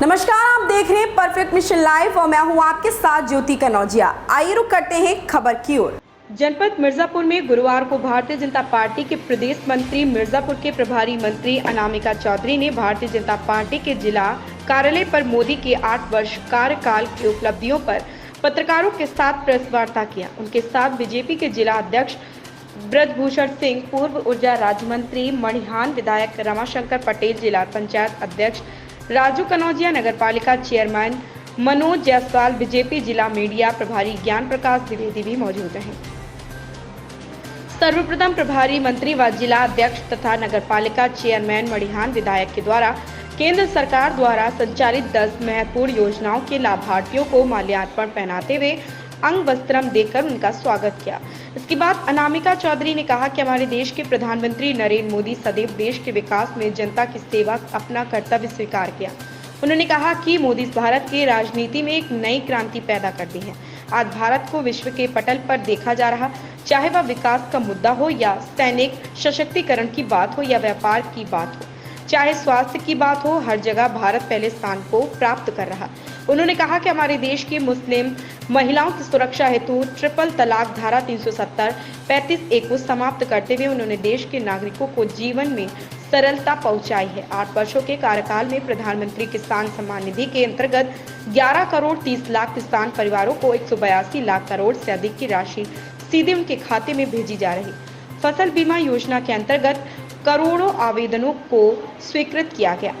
नमस्कार, आप देख रहे हैं परफेक्ट मिशन लाइव और मैं हूं आपके साथ ज्योति कनौजिया। आइए रुक करते हैं खबर की ओर। जनपद मिर्जापुर में गुरुवार को भारतीय जनता पार्टी के प्रदेश मंत्री मिर्जापुर के प्रभारी मंत्री अनामिका चौधरी ने भारतीय जनता पार्टी के जिला कार्यालय पर मोदी के 8 वर्ष कार्यकाल की उपलब्धियों पर पत्रकारों के साथ प्रेस वार्ता किया। उनके साथ बीजेपी के जिला अध्यक्ष ब्रजभूषण सिंह, पूर्व ऊर्जा राज्य मंत्री मणिहान, विधायक रमाशंकर पटेल, जिला पंचायत अध्यक्ष राजू कनौजिया, नगर पालिका चेयरमैन मनोज जायसवाल, बीजेपी जिला मीडिया प्रभारी ज्ञान प्रकाश द्विवेदी भी मौजूद रहे। सर्वप्रथम प्रभारी मंत्री व जिला अध्यक्ष तथा नगर पालिका चेयरमैन मणिहान विधायक के द्वारा केंद्र सरकार द्वारा संचालित 10 महत्वपूर्ण योजनाओं के लाभार्थियों को माल्यार्पण पहनाते हुए अंग वस्त्रम देकर उनका स्वागत किया। इसके बाद अनामिका चौधरी ने कहा कि हमारे देश के प्रधानमंत्री नरेंद्र मोदी सदैव देश के विकास में जनता की सेवा अपना कर्तव्य स्वीकार किया। उन्होंने कहा कि मोदी भारत की राजनीति में एक नई क्रांति पैदा कर दी है। आज भारत को विश्व के पटल पर देखा जा रहा, चाहे वह विकास का मुद्दा हो या सैनिक सशक्तिकरण की बात हो या व्यापार की बात हो, चाहे स्वास्थ्य की बात हो, हर जगह भारत पहले स्थान को प्राप्त कर रहा। उन्होंने कहा कि हमारे देश की मुस्लिम महिलाओं की सुरक्षा हेतु ट्रिपल तलाक धारा 370 35A को समाप्त करते हुए उन्होंने देश के नागरिकों को जीवन में सरलता पहुंचाई है। 8 वर्षों के कार्यकाल में प्रधानमंत्री किसान सम्मान निधि के अंतर्गत 11 करोड़ 30 लाख किसान परिवारों को 182 लाख करोड़ से अधिक की राशि सीधे उनके खाते में भेजी जा रही। फसल बीमा योजना के अंतर्गत करोड़ों आवेदनों को स्वीकृत किया गया।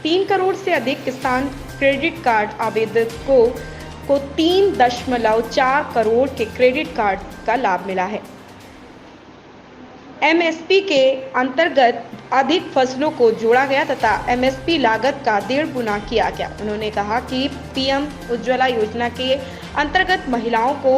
3 करोड़ से अधिक किसान क्रेडिट कार्ड आवेदकों को 3.4 करोड़ के क्रेडिट कार्ड का लाभ मिला है। एमएसपी के अंतर्गत अधिक फसलों को जोड़ा गया तथा एमएसपी लागत का 1.5 गुना किया गया। उन्होंने कहा कि पीएम उज्ज्वला योजना के अंतर्गत महिलाओं को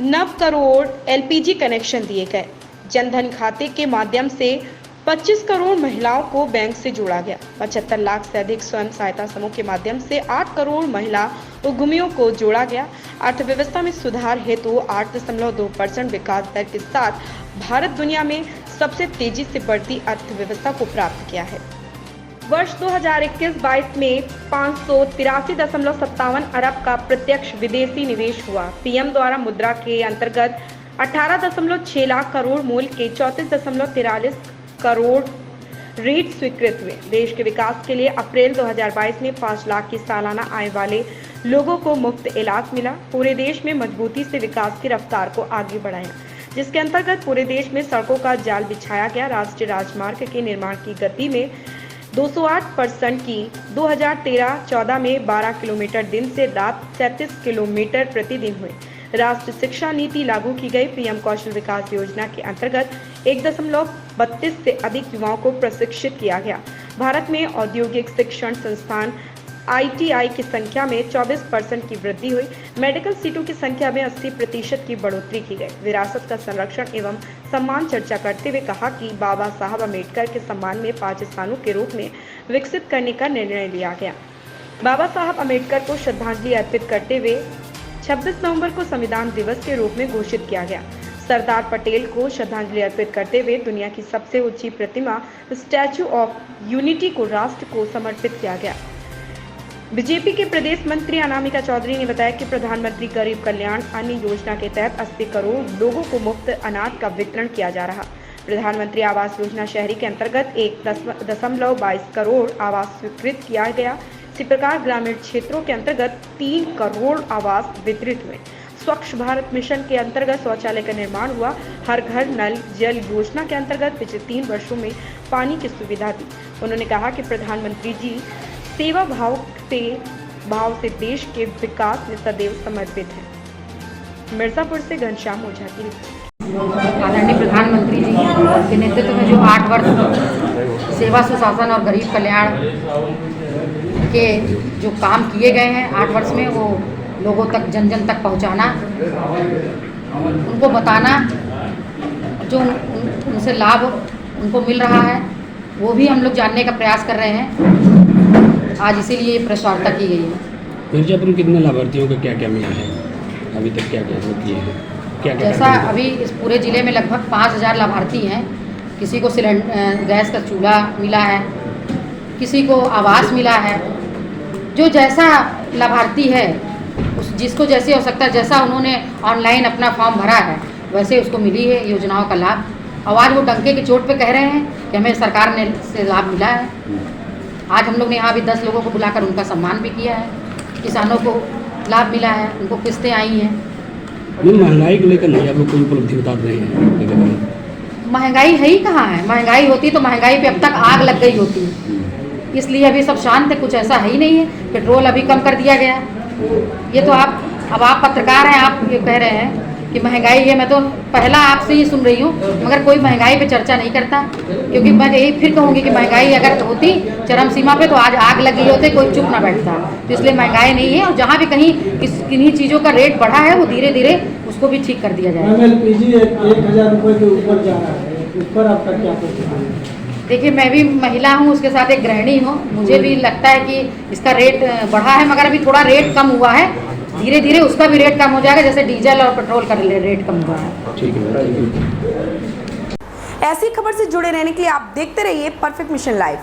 9 करोड़ एलपीजी कनेक्शन दिए गए। जनधन खाते के माध्यम से 25 करोड़ महिलाओं को बैंक से जोड़ा गया। 75 लाख से अधिक स्वयं सहायता समूह के माध्यम से 8 करोड़ महिला उद्यमियों को जोड़ा गया। अर्थव्यवस्था में सुधार हेतु 8.2% विकास दर के साथ भारत दुनिया में सबसे तेजी से बढ़ती अर्थव्यवस्था को प्राप्त किया है। वर्ष 2021-22 में 583.57 अरब का प्रत्यक्ष विदेशी निवेश हुआ। पीएम द्वारा मुद्रा के अंतर्गत 18.6 लाख करोड़ मूल्य के 34.43 करोड़ ऋण स्वीकृत हुए। देश के विकास के लिए अप्रैल 2022 में 5 लाख की सालाना आय वाले लोगों को मुफ्त इलाज मिला। पूरे देश में मजबूती से विकास की रफ्तार को आगे बढ़ाया, जिसके अंतर्गत पूरे देश में सड़कों का जाल बिछाया गया। राष्ट्रीय राजमार्ग के निर्माण की गति में 208% की 2013-14 में 12 किलोमीटर दिन से रात 37 किलोमीटर प्रतिदिन हुए। राष्ट्रीय शिक्षा नीति लागू की गई। पीएम कौशल विकास योजना के अंतर्गत 1.32 से अधिक युवाओं को प्रशिक्षित किया गया। भारत में औद्योगिक शिक्षण संस्थान ITI की संख्या में 24% की वृद्धि हुई। मेडिकल सीटों की संख्या में 80% की बढ़ोतरी की गई। विरासत का संरक्षण एवं सम्मान चर्चा करते हुए कहा कि बाबा साहब अम्बेडकर के सम्मान में 5 स्थानों के रूप में विकसित करने का निर्णय लिया गया। बाबा साहब अम्बेडकर को श्रद्धांजलि अर्पित करते हुए 26 नवंबर को संविधान दिवस के रूप में घोषित किया गया। सरदार पटेल को श्रद्धांजलि अर्पित करते हुए दुनिया की सबसे ऊंची प्रतिमा स्टैचू ऑफ यूनिटी को राष्ट्र को समर्पित किया गया। बीजेपी के प्रदेश मंत्री अनामिका चौधरी ने बताया कि प्रधानमंत्री गरीब कल्याण अन्न योजना के तहत 80 करोड़ लोगों को मुफ्त अनाज का वितरण किया जा रहा। प्रधानमंत्री आवास योजना शहरी के अंतर्गत 1.22 करोड़ आवास स्वीकृत किया गया। इसी प्रकार ग्रामीण क्षेत्रों के अंतर्गत 3 करोड़ आवास वितरित हुए। स्वच्छ भारत मिशन के अंतर्गत शौचालय का निर्माण हुआ। हर घर नल जल योजना के अंतर्गत पिछले 3 वर्षों में पानी की सुविधा दी। उन्होंने कहा कि प्रधानमंत्री जी सेवा भाव से देश के विकास में सदैव समर्पित है। मिर्जापुर से घनश्याम ओझा की रिपोर्ट। आदरणीय प्रधानमंत्री जी के नेतृत्व में जो 8 वर्ष सेवा सुशासन और गरीब कल्याण के जो काम किए गए हैं 8 वर्ष में, वो लोगों तक जन जन तक पहुंचाना, उनको बताना, जो उनसे लाभ उनको मिल रहा है वो भी हम लोग जानने का प्रयास कर रहे हैं। आज इसीलिए ये प्रेस वार्ता की गई है। मिर्जापुर में कितने लाभार्थियों को क्या क्या मिला है अभी तक, क्या क्या किए हैं, क्या क्या? जैसा अभी इस पूरे ज़िले में लगभग 5000 लाभार्थी हैं। किसी को गैस का चूल्हा मिला है, किसी को आवास मिला है। जो जैसा लाभार्थी है जिसको जैसी आवश्यकता, जैसा उन्होंने ऑनलाइन अपना फॉर्म भरा है वैसे उसको मिली है योजनाओं का लाभ। और आज वो डंके की चोट पे कह रहे हैं कि हमें सरकार ने से लाभ मिला है। आज हम लोग ने यहाँ भी 10 लोगों को बुलाकर उनका सम्मान भी किया है। किसानों को लाभ मिला है, उनको किस्तें आई हैं। नहीं, महंगाई को लेकर नहीं आप लोग कोई उपलब्धि बता रहे हैं? महंगाई है ही कहाँ है? महंगाई होती तो महंगाई पे अब तक आग लग गई होती, इसलिए अभी सब शांत है, कुछ ऐसा है ही नहीं है। पेट्रोल अभी कम कर दिया गया। ये तो आप पत्रकार हैं, आप ये कह रहे हैं कि महंगाई है। मैं तो पहला आपसे ही सुन रही हूँ, मगर कोई महंगाई पे चर्चा नहीं करता। क्योंकि मैं यही फिर कहूँगी कि महंगाई अगर होती चरम सीमा पे तो आज आग लगी होती, कोई चुप ना बैठता। तो इसलिए महंगाई नहीं है। और जहाँ भी कहीं किन्हीं चीज़ों का रेट बढ़ा है वो धीरे धीरे उसको भी ठीक कर दिया जाए। LPG 1000 रुपये के ऊपर जा रहा है, उस पर आपका क्या प्रतिक्रिया है? देखिए, मैं भी महिला हूँ, उसके साथ एक गृहिणी हूँ। मुझे भी लगता है कि इसका रेट बढ़ा है, मगर अभी थोड़ा रेट कम हुआ है। धीरे धीरे उसका भी रेट कम हो जाएगा, जैसे डीजल और पेट्रोल का रेट कम हुआ है। ठीक है। ऐसी खबर से जुड़े रहने के लिए आप देखते रहिए परफेक्ट मिशन लाइव।